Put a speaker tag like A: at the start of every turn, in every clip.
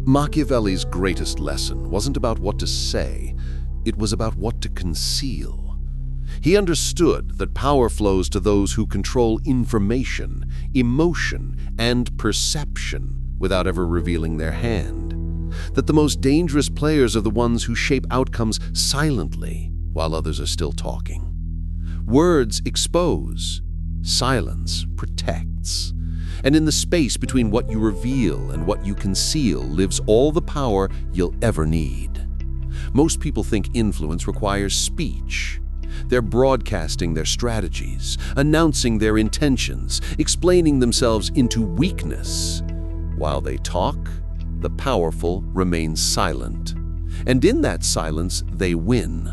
A: Machiavelli's greatest lesson wasn't about what to say, it was about what to conceal. He understood that power flows to those who control information, emotion, and perception without ever revealing their hand. That the most dangerous players are the ones who shape outcomes silently while others are still talking. Words expose, silence protects. And in the space between what you reveal and what you conceal lives all the power you'll ever need. Most people think influence requires speech. They're broadcasting their strategies, announcing their intentions, explaining themselves into weakness. While they talk, the powerful remain silent. And in that silence, they win.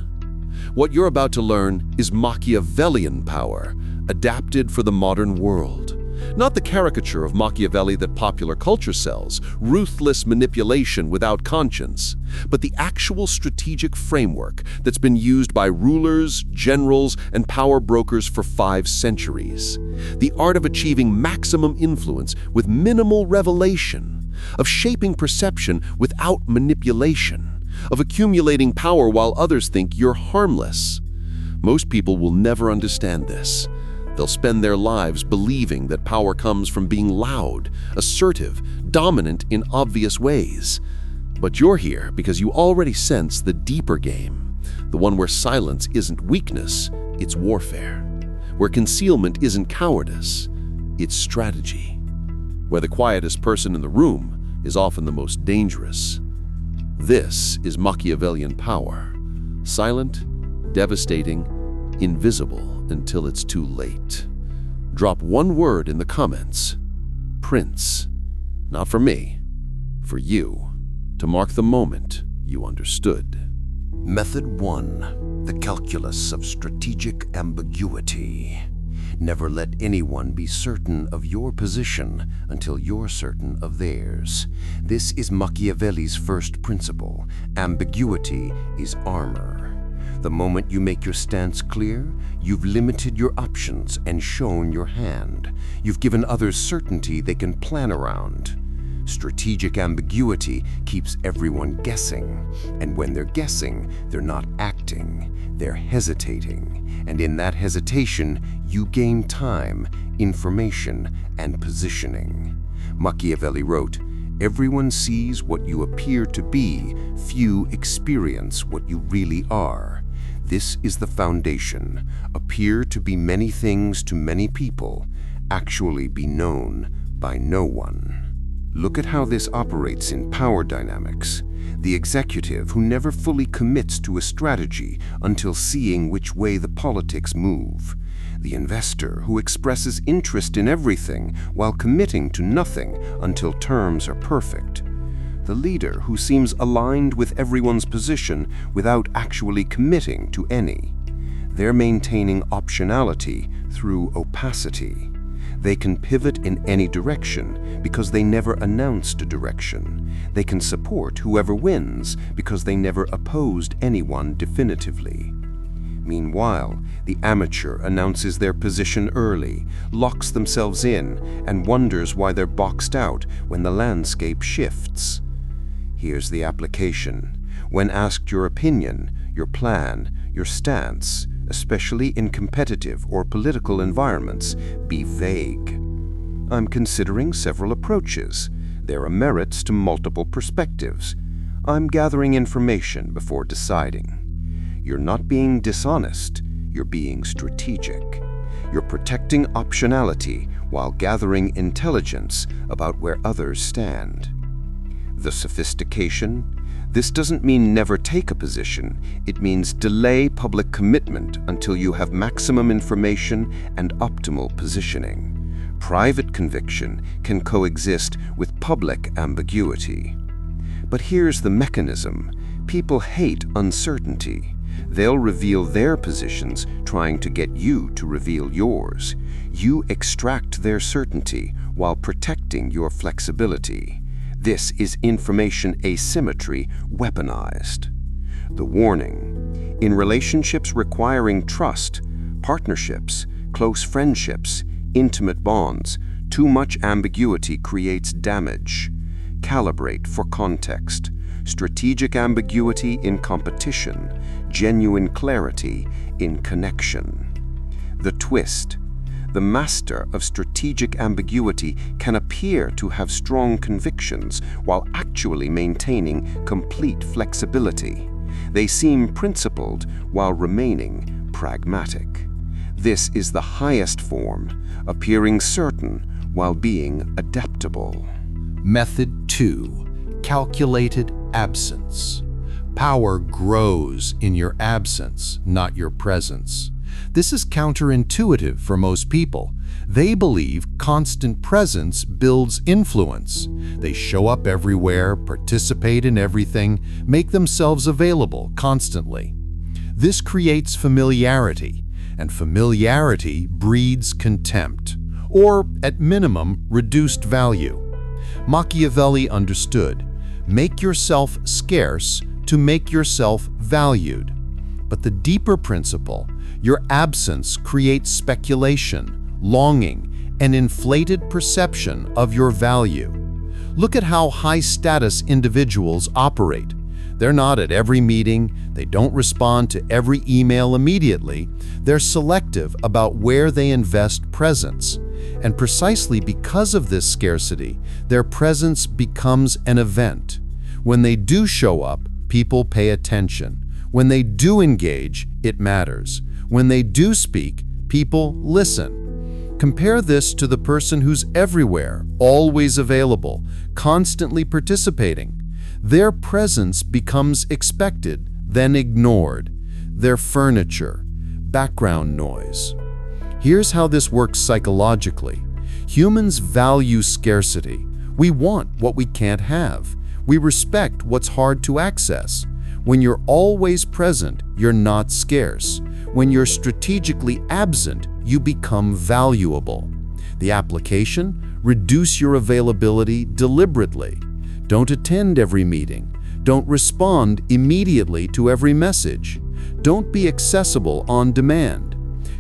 A: What you're about to learn is Machiavellian power, adapted for the modern world. Not the caricature of Machiavelli that popular culture sells, ruthless manipulation without conscience, but the actual strategic framework that's been used by rulers, generals, and power brokers for 5 centuries. The art of achieving maximum influence with minimal revelation, of shaping perception without manipulation, of accumulating power while others think you're harmless. Most people will never understand this. They'll spend their lives believing that power comes from being loud, assertive, dominant in obvious ways. But you're here because you already sense the deeper game, the one where silence isn't weakness, it's warfare. Where concealment isn't cowardice, it's strategy. Where the quietest person in the room is often the most dangerous. This is Machiavellian power. Silent, devastating, invisible until it's too late. Drop one word in the comments. Prince. Not for me, for you, to mark the moment you understood.
B: Method 1. The calculus of strategic ambiguity. Never let anyone be certain of your position until you're certain of theirs. This is Machiavelli's first principle. Ambiguity is armor. The moment you make your stance clear, you've limited your options and shown your hand. You've given others certainty they can plan around. Strategic ambiguity keeps everyone guessing, and when they're guessing, they're not acting, they're hesitating. And in that hesitation, you gain time, information, and positioning. Machiavelli wrote, "Everyone sees what you appear to be, few experience what you really are." This is the foundation. Appear to be many things to many people, actually be known by no one. Look at how this operates in power dynamics. The executive who never fully commits to a strategy until seeing which way the politics move. The investor who expresses interest in everything while committing to nothing until terms are perfect. The leader who seems aligned with everyone's position without actually committing to any. They're maintaining optionality through opacity. They can pivot in any direction because they never announced a direction. They can support whoever wins because they never opposed anyone definitively. Meanwhile, the amateur announces their position early, locks themselves in, and wonders why they're boxed out when the landscape shifts. Here's the application. When asked your opinion, your plan, your stance, especially in competitive or political environments, be vague. I'm considering several approaches. There are merits to multiple perspectives. I'm gathering information before deciding. You're not being dishonest, you're being strategic. You're protecting optionality while gathering intelligence about where others stand. The sophistication? This doesn't mean never take a position. It means delay public commitment until you have maximum information and optimal positioning. Private conviction can coexist with public ambiguity. But here's the mechanism. People hate uncertainty. They'll reveal their positions trying to get you to reveal yours. You extract their certainty while protecting your flexibility. This is information asymmetry weaponized. The warning: in relationships requiring trust, partnerships, close friendships, intimate bonds, too much ambiguity creates damage. calibrate for context, strategic ambiguity in competition, genuine clarity in connection. The twist: the master of strategic ambiguity can appear to have strong convictions while actually maintaining complete flexibility. They seem principled while remaining pragmatic. This is the highest form, appearing certain while being adaptable.
C: Method 2. Calculated absence. Power grows in your absence, not your presence. This is counterintuitive for most people. They believe constant presence builds influence. They show up everywhere, participate in everything, make themselves available constantly. This creates familiarity, and familiarity breeds contempt, or, at minimum, reduced value. Machiavelli understood: make yourself scarce to make yourself valued. But the deeper principle: your absence creates speculation, longing, and inflated perception of your value. Look at how high-status individuals operate. They're not at every meeting, they don't respond to every email immediately, they're selective about where they invest presence. And precisely because of this scarcity, their presence becomes an event. When they do show up, people pay attention. When they do engage, it matters. When they do speak, people listen. Compare this to the person who's everywhere, always available, constantly participating. Their presence becomes expected, then ignored. Their furniture, background noise. Here's how this works psychologically. Humans value scarcity. We want what we can't have. We respect what's hard to access. When you're always present, you're not scarce. When you're strategically absent, you become valuable. The application: reduce your availability deliberately. Don't attend every meeting. Don't respond immediately to every message. Don't be accessible on demand.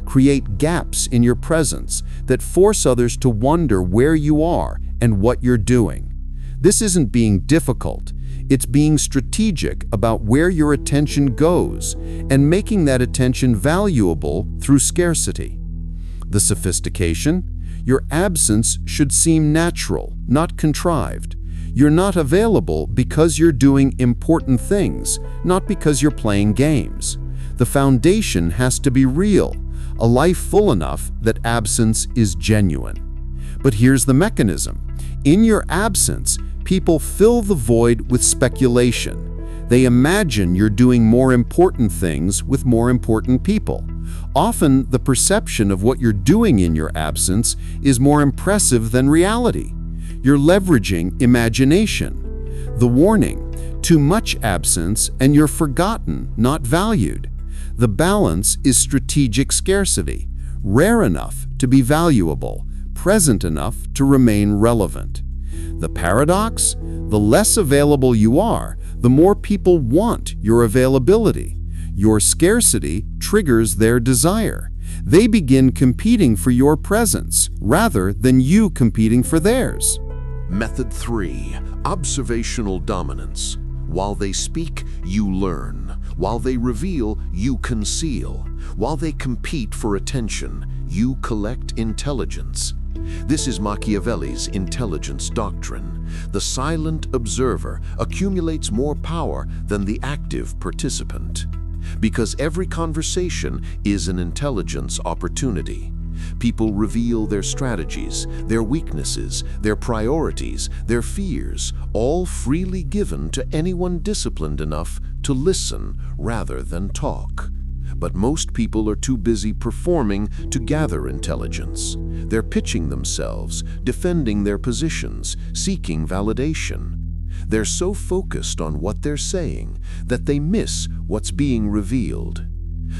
C: Create gaps in your presence that force others to wonder where you are and what you're doing. This isn't being difficult. It's being strategic about where your attention goes and making that attention valuable through scarcity. The sophistication: your absence should seem natural, not contrived. You're not available because you're doing important things, not because you're playing games. The foundation has to be real, a life full enough that absence is genuine. But here's the mechanism. In your absence, people fill the void with speculation. They imagine you're doing more important things with more important people. Often, the perception of what you're doing in your absence is more impressive than reality. You're leveraging imagination. The warning: too much absence and you're forgotten, not valued. The balance is strategic scarcity, rare enough to be valuable, present enough to remain relevant. The paradox: the less available you are, the more people want your availability. Your scarcity triggers their desire. They begin competing for your presence rather than you competing for theirs.
A: Method 3. Observational dominance. While they speak, you learn. While they reveal, you conceal. While they compete for attention, you collect intelligence. This is Machiavelli's intelligence doctrine. The silent observer accumulates more power than the active participant. Because every conversation is an intelligence opportunity. People reveal their strategies, their weaknesses, their priorities, their fears, all freely given to anyone disciplined enough to listen rather than talk. But most people are too busy performing to gather intelligence. They're pitching themselves, defending their positions, seeking validation. They're so focused on what they're saying that they miss what's being revealed.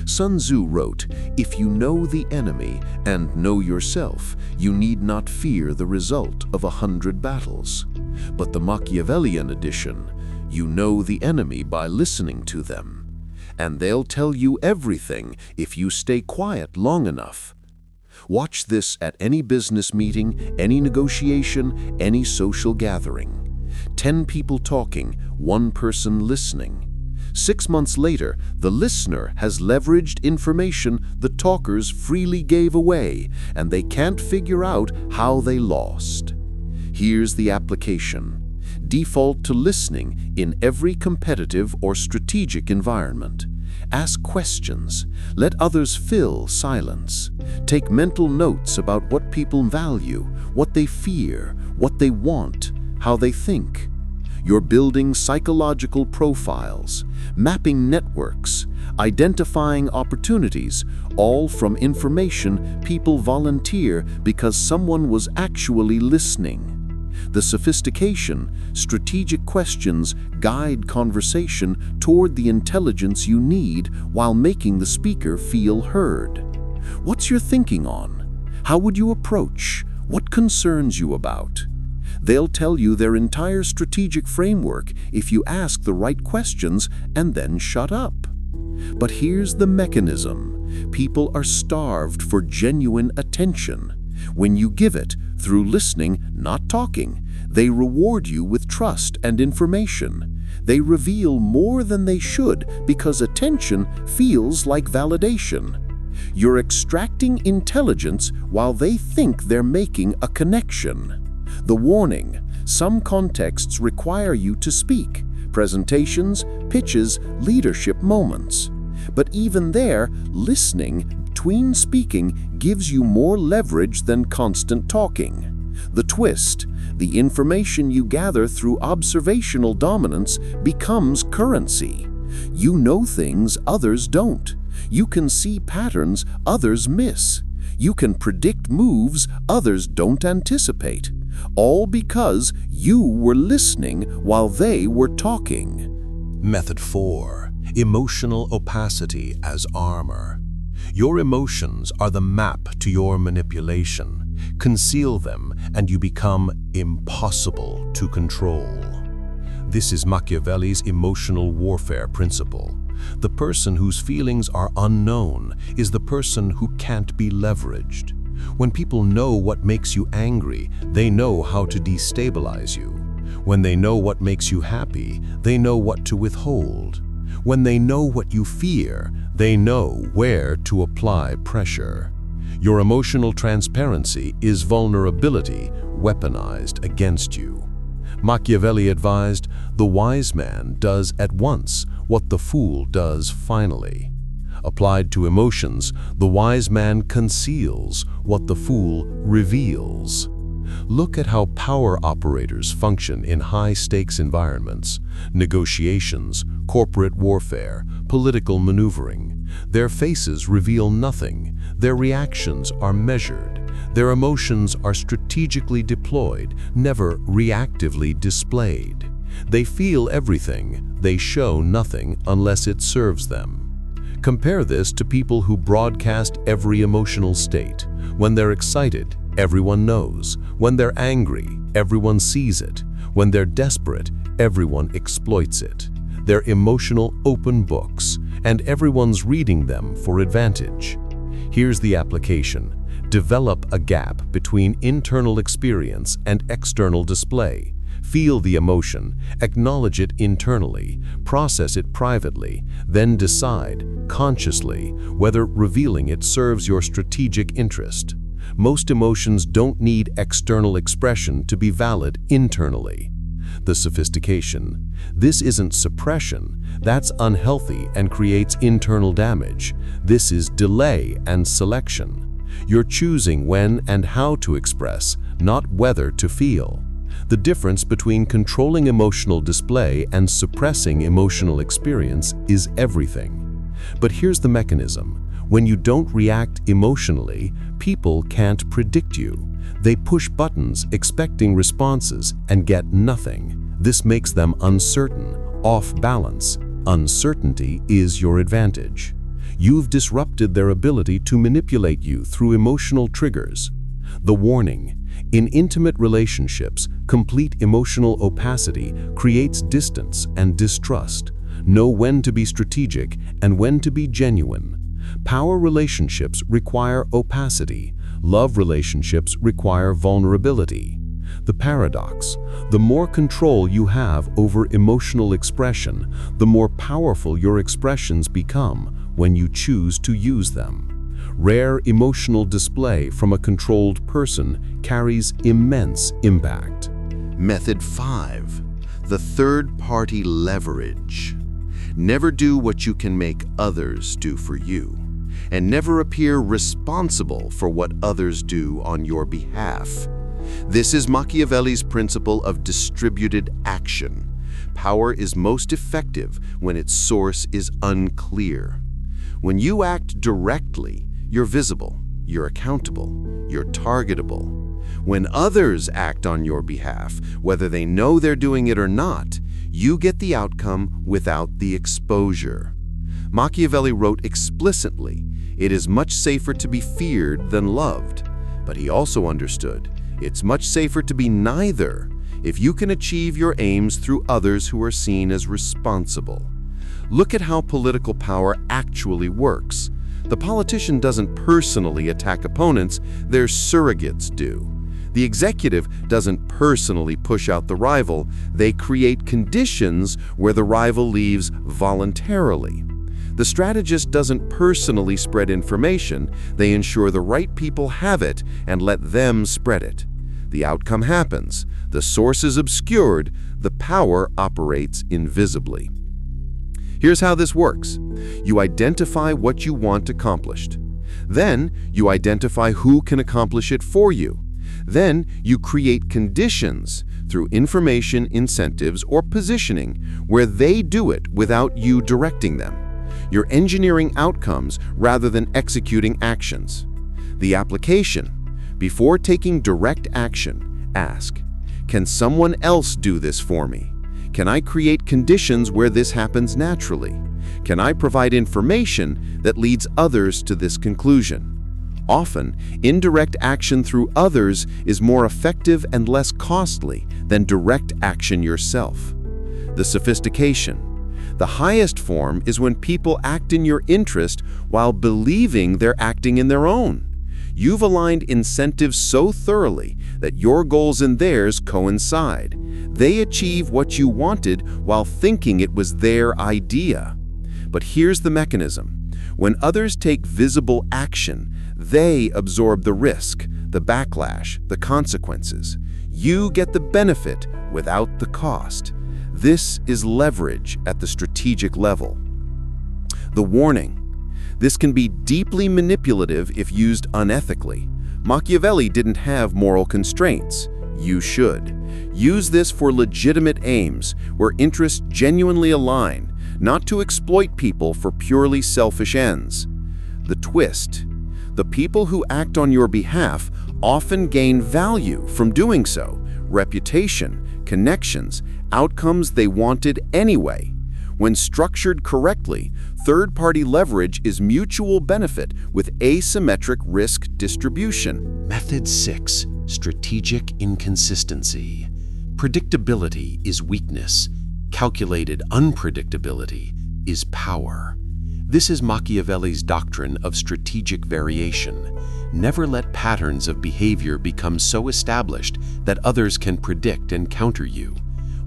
A: Sun Tzu wrote, "If you know the enemy and know yourself, you need not fear the result of 100 battles." But the Machiavellian edition, "You know the enemy by listening to them, and they'll tell you everything if you stay quiet long enough." Watch this at any business meeting, any negotiation, any social gathering. 10 people talking, 1 person listening. 6 months later, the listener has leveraged information the talkers freely gave away, and they can't figure out how they lost. Here's the application. Default to listening in every competitive or strategic environment. Ask questions. Let others fill silence. Take mental notes about what people value, what they fear, what they want, how they think. You're building psychological profiles, mapping networks, identifying opportunities, all from information people volunteer because someone was actually listening. The sophistication, strategic questions guide conversation toward the intelligence you need while making the speaker feel heard. What's your thinking on? How would you approach? What concerns you about? They'll tell you their entire strategic framework if you ask the right questions and then shut up. But here's the mechanism. People are starved for genuine attention. When you give it, through listening, not talking, they reward you with trust and information. They reveal more than they should because attention feels like validation. You're extracting intelligence while they think they're making a connection. The warning: some contexts require you to speak, presentations, pitches, leadership moments. But even there, listening between speaking gives you more leverage than constant talking. The twist: the information you gather through observational dominance becomes currency. You know things others don't. You can see patterns others miss. You can predict moves others don't anticipate. All because you were listening while they were talking.
C: Method 4. Emotional opacity as armor. Your emotions are the map to your manipulation. Conceal them and you become impossible to control. This is Machiavelli's emotional warfare principle. The person whose feelings are unknown is the person who can't be leveraged. When people know what makes you angry, they know how to destabilize you. When they know what makes you happy, they know what to withhold. When they know what you fear, they know where to apply pressure. Your emotional transparency is vulnerability weaponized against you. Machiavelli advised, "The wise man does at once what the fool does finally." Applied to emotions, the wise man conceals what the fool reveals. Look at how power operators function in high-stakes environments: negotiations, corporate warfare, political maneuvering. Their faces reveal nothing. Their reactions are measured. Their emotions are strategically deployed, never reactively displayed. They feel everything. They show nothing unless it serves them. Compare this to people who broadcast every emotional state. When they're excited, everyone knows. When they're angry, everyone sees it. When they're desperate, everyone exploits it. They're emotional open books, and everyone's reading them for advantage. Here's the application. Develop a gap between internal experience and external display. Feel the emotion, acknowledge it internally, process it privately, then decide, consciously, whether revealing it serves your strategic interest. Most emotions don't need external expression to be valid internally. The sophistication. This isn't suppression. That's unhealthy and creates internal damage. This is delay and selection. You're choosing when and how to express, not whether to feel. The difference between controlling emotional display and suppressing emotional experience is everything. But here's the mechanism. When you don't react emotionally, people can't predict you. They push buttons expecting responses and get nothing. This makes them uncertain, off balance. Uncertainty is your advantage. You've disrupted their ability to manipulate you through emotional triggers. The warning: in intimate relationships, complete emotional opacity creates distance and distrust. Know when to be strategic and when to be genuine. Power relationships require opacity. Love relationships require vulnerability. The paradox: the more control you have over emotional expression, the more powerful your expressions become when you choose to use them. Rare emotional display from a controlled person carries immense impact.
B: Method 5. The third-party leverage. Never do what you can make others do for you, and never appear responsible for what others do on your behalf. This is Machiavelli's principle of distributed action. Power is most effective when its source is unclear. When you act directly, you're visible, you're accountable, you're targetable. When others act on your behalf, whether they know they're doing it or not, you get the outcome without the exposure. Machiavelli wrote explicitly, "It is much safer to be feared than loved." But he also understood, it's much safer to be neither if you can achieve your aims through others who are seen as responsible. Look at how political power actually works. The politician doesn't personally attack opponents, their surrogates do. The executive doesn't personally push out the rival, they create conditions where the rival leaves voluntarily. The strategist doesn't personally spread information, they ensure the right people have it and let them spread it. The outcome happens, the source is obscured, the power operates invisibly. Here's how this works. You identify what you want accomplished. Then you identify who can accomplish it for you. Then you create conditions through information, incentives, or positioning where they do it without you directing them. You're engineering outcomes rather than executing actions. The application. Before taking direct action, ask, can someone else do this for me? Can I create conditions where this happens naturally? Can I provide information that leads others to this conclusion? Often, indirect action through others is more effective and less costly than direct action yourself. The sophistication. The highest form is when people act in your interest while believing they're acting in their own. You've aligned incentives so thoroughly that your goals and theirs coincide. They achieve what you wanted while thinking it was their idea. But here's the mechanism. When others take visible action, they absorb the risk, the backlash, the consequences. You get the benefit without the cost. This is leverage at the strategic level. The warning. This can be deeply manipulative if used unethically. Machiavelli didn't have moral constraints. You should. Use this for legitimate aims, where interests genuinely align, not to exploit people for purely selfish ends. The twist. The people who act on your behalf often gain value from doing so, reputation, connections, outcomes they wanted anyway. When structured correctly, third-party leverage is mutual benefit with asymmetric risk distribution.
A: Method 6. Strategic inconsistency. Predictability is weakness. Calculated unpredictability is power. This is Machiavelli's doctrine of strategic variation. Never let patterns of behavior become so established that others can predict and counter you.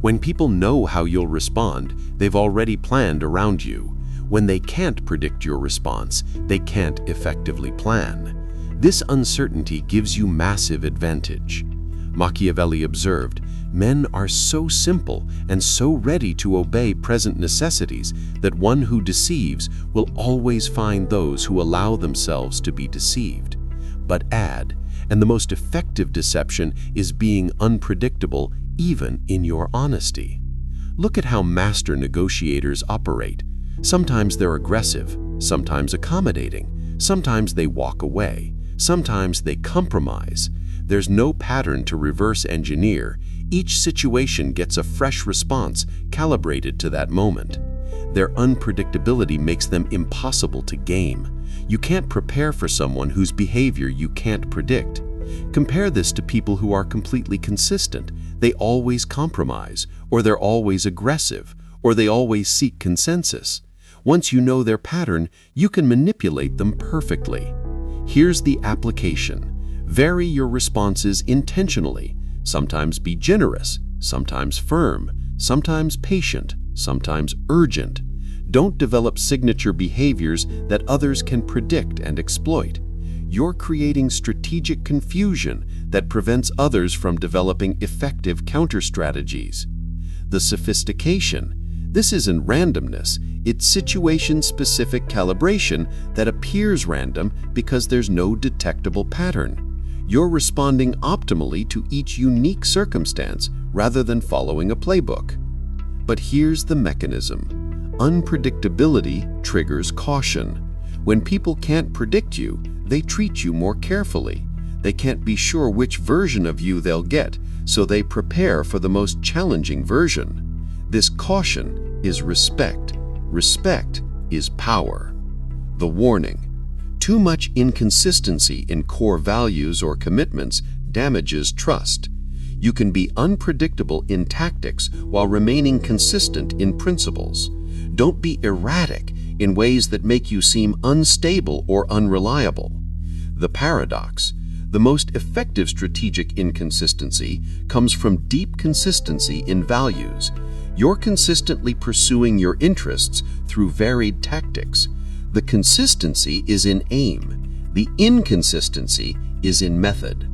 A: When people know how you'll respond, they've already planned around you. When they can't predict your response, they can't effectively plan. This uncertainty gives you massive advantage. Machiavelli observed, men are so simple and so ready to obey present necessities that one who deceives will always find those who allow themselves to be deceived. But add, and the most effective deception is being unpredictable even in your honesty. Look at how master negotiators operate. Sometimes they're aggressive, sometimes accommodating, sometimes they walk away, sometimes they compromise. There's no pattern to reverse engineer. Each situation gets a fresh response calibrated to that moment. Their unpredictability makes them impossible to game. You can't prepare for someone whose behavior you can't predict. Compare this to people who are completely consistent. They always compromise, or they're always aggressive, or they always seek consensus. Once you know their pattern, you can manipulate them perfectly. Here's the application. Vary your responses intentionally.
D: Sometimes be generous, sometimes firm, sometimes patient, sometimes urgent. Don't develop signature behaviors that others can predict and exploit. You're creating strategic confusion that prevents others from developing effective counter-strategies. The sophistication. This isn't randomness, it's situation-specific calibration that appears random because there's no detectable pattern. You're responding optimally to each unique circumstance rather than following a playbook. But here's the mechanism. Unpredictability triggers caution. When people can't predict you, they treat you more carefully. They can't be sure which version of you they'll get, so they prepare for the most challenging version. This caution is respect. Respect is power. The warning. Too much inconsistency in core values or commitments damages trust. You can be unpredictable in tactics while remaining consistent in principles. Don't be erratic in ways that make you seem unstable or unreliable. The paradox. The most effective strategic inconsistency comes from deep consistency in values. You're consistently pursuing your interests through varied tactics. The consistency is in aim. The inconsistency is in method.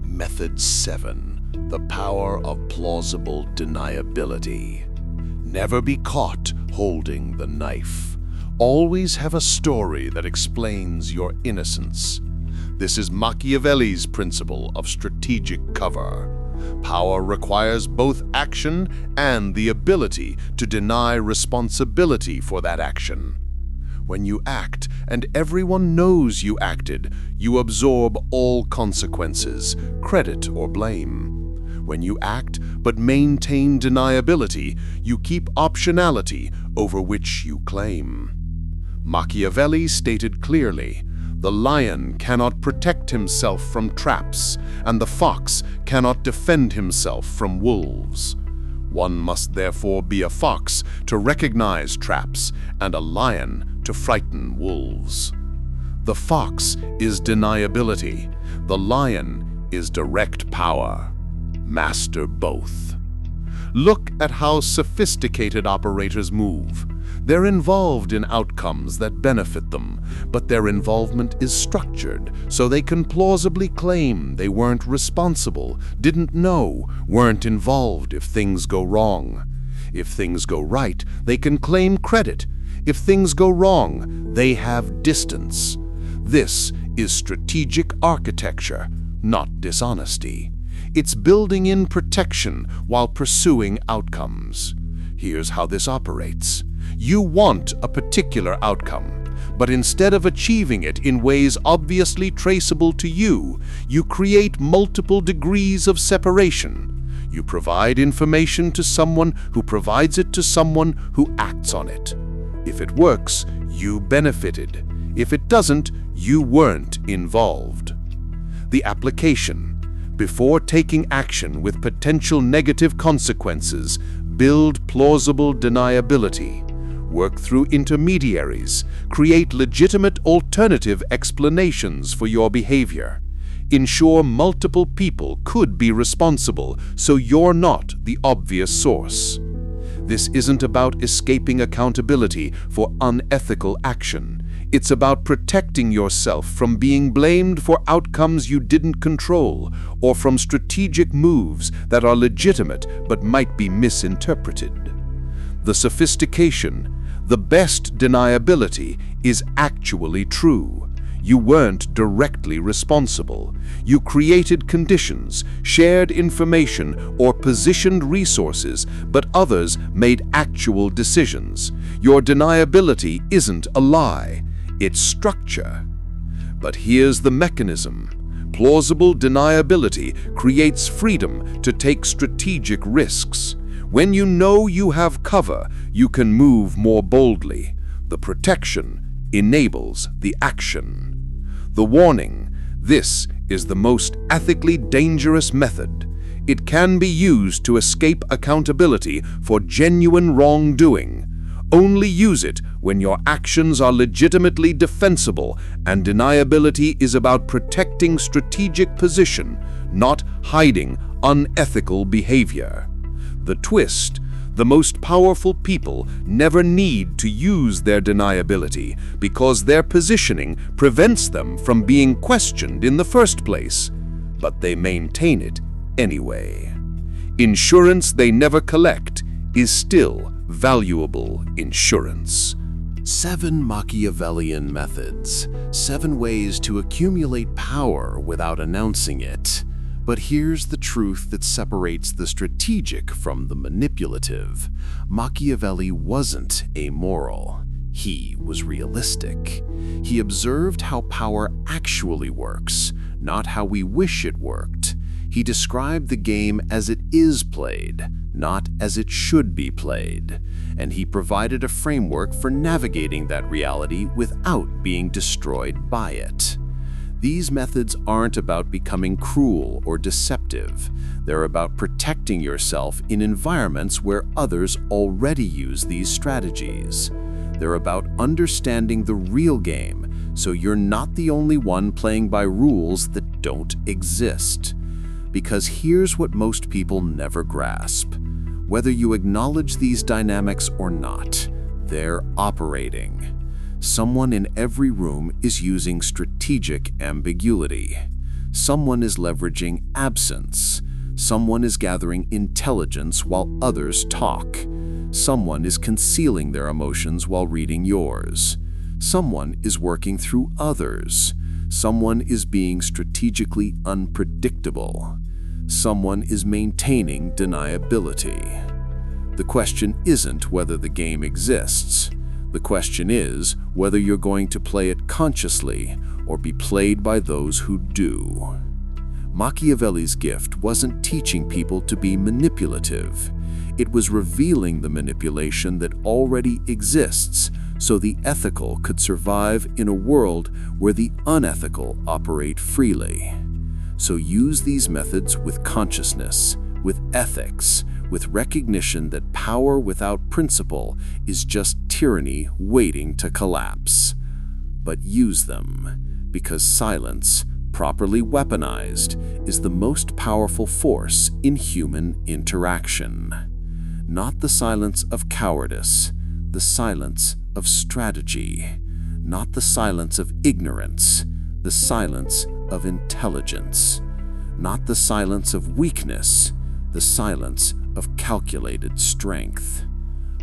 E: Method 7. The power of plausible deniability. Never be caught holding the knife. Always have a story that explains your innocence. This is Machiavelli's principle of strategic cover. Power requires both action and the ability to deny responsibility for that action. When you act and everyone knows you acted, you absorb all consequences, credit or blame. When you act but maintain deniability, you keep optionality over which you claim. Machiavelli stated clearly, "The lion cannot protect himself from traps, and the fox cannot defend himself from wolves." One must therefore be a fox to recognize traps and a lion to frighten wolves. The fox is deniability. The lion is direct power. Master both. Look at how sophisticated operators move. They're involved in outcomes that benefit them, but their involvement is structured so they can plausibly claim they weren't responsible, didn't know, weren't involved if things go wrong. If things go right, they can claim credit. If things go wrong, they have distance. This is strategic architecture, not dishonesty. It's building in protection while pursuing outcomes. Here's how this operates. You want a particular outcome, but instead of achieving it in ways obviously traceable to you, you create multiple degrees of separation. You provide information to someone who provides it to someone who acts on it. If it works, you benefited. If it doesn't, you weren't involved. The application. Before taking action with potential negative consequences, build plausible deniability. Work through intermediaries. Create legitimate alternative explanations for your behavior. Ensure multiple people could be responsible, so you're not the obvious source. This isn't about escaping accountability for unethical action. It's about protecting yourself from being blamed for outcomes you didn't control, or from strategic moves that are legitimate but might be misinterpreted. The sophistication, the best deniability, is actually true. You weren't directly responsible. You created conditions, shared information, or positioned resources, but others made actual decisions. Your deniability isn't a lie. It's structure. But here's the mechanism. Plausible deniability creates freedom to take strategic risks. When you know you have cover, you can move more boldly. The protection enables the action. The warning. This is the most ethically dangerous method. It can be used to escape accountability for genuine wrongdoing. Only use it when your actions are legitimately defensible, and deniability is about protecting strategic position, not hiding unethical behavior. The twist: the most powerful people never need to use their deniability because their positioning prevents them from being questioned in the first place, but they maintain it anyway. Insurance they never collect is still valuable insurance.
A: 7 Machiavellian methods, 7 ways to accumulate power without announcing it. But here's the truth that separates the strategic from the manipulative. Machiavelli wasn't amoral. He was realistic. He observed how power actually works, not how we wish it worked. He described the game as it is played, not as it should be played. And he provided a framework for navigating that reality without being destroyed by it. These methods aren't about becoming cruel or deceptive. They're about protecting yourself in environments where others already use these strategies. They're about understanding the real game, so you're not the only one playing by rules that don't exist. Because here's what most people never grasp. Whether you acknowledge these dynamics or not, they're operating. Someone in every room is using strategic ambiguity. Someone is leveraging absence. Someone is gathering intelligence while others talk. Someone is concealing their emotions while reading yours. Someone is working through others. Someone is being strategically unpredictable. Someone is maintaining deniability. The question isn't whether the game exists. The question is whether you're going to play it consciously or be played by those who do. Machiavelli's gift wasn't teaching people to be manipulative. It was revealing the manipulation that already exists so the ethical could survive in a world where the unethical operate freely. So use these methods with consciousness, with ethics, with recognition that power without principle is just tyranny waiting to collapse. But use them, because silence, properly weaponized, is the most powerful force in human interaction. Not the silence of cowardice, the silence of strategy. Not the silence of ignorance, the silence of intelligence. Not the silence of weakness, the silence of calculated strength.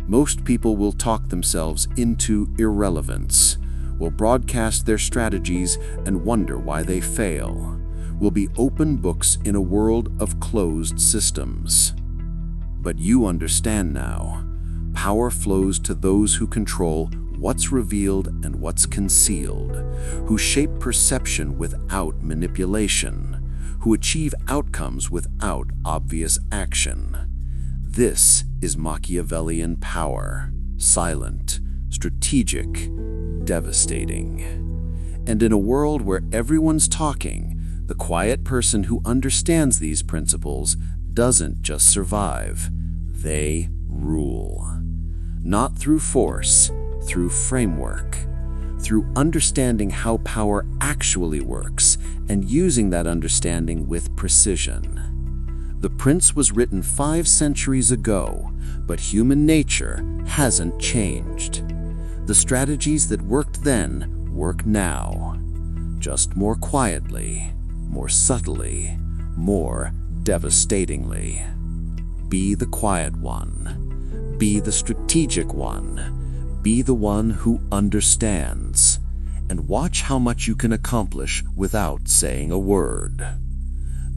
A: Most people will talk themselves into irrelevance, will broadcast their strategies and wonder why they fail, will be open books in a world of closed systems. But you understand now, power flows to those who control what's revealed and what's concealed, who shape perception without manipulation, who achieve outcomes without obvious action. This is Machiavellian power, silent, strategic, devastating. And in a world where everyone's talking, the quiet person who understands these principles doesn't just survive, they rule. Not through force, through framework, through understanding how power actually works and using that understanding with precision. The Prince was written 5 centuries ago, but human nature hasn't changed. The strategies that worked then work now, just more quietly, more subtly, more devastatingly. Be the quiet one. Be the strategic one. Be the one who understands. And watch how much you can accomplish without saying a word.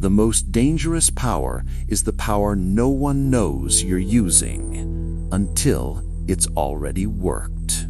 A: The most dangerous power is the power no one knows you're using until it's already worked.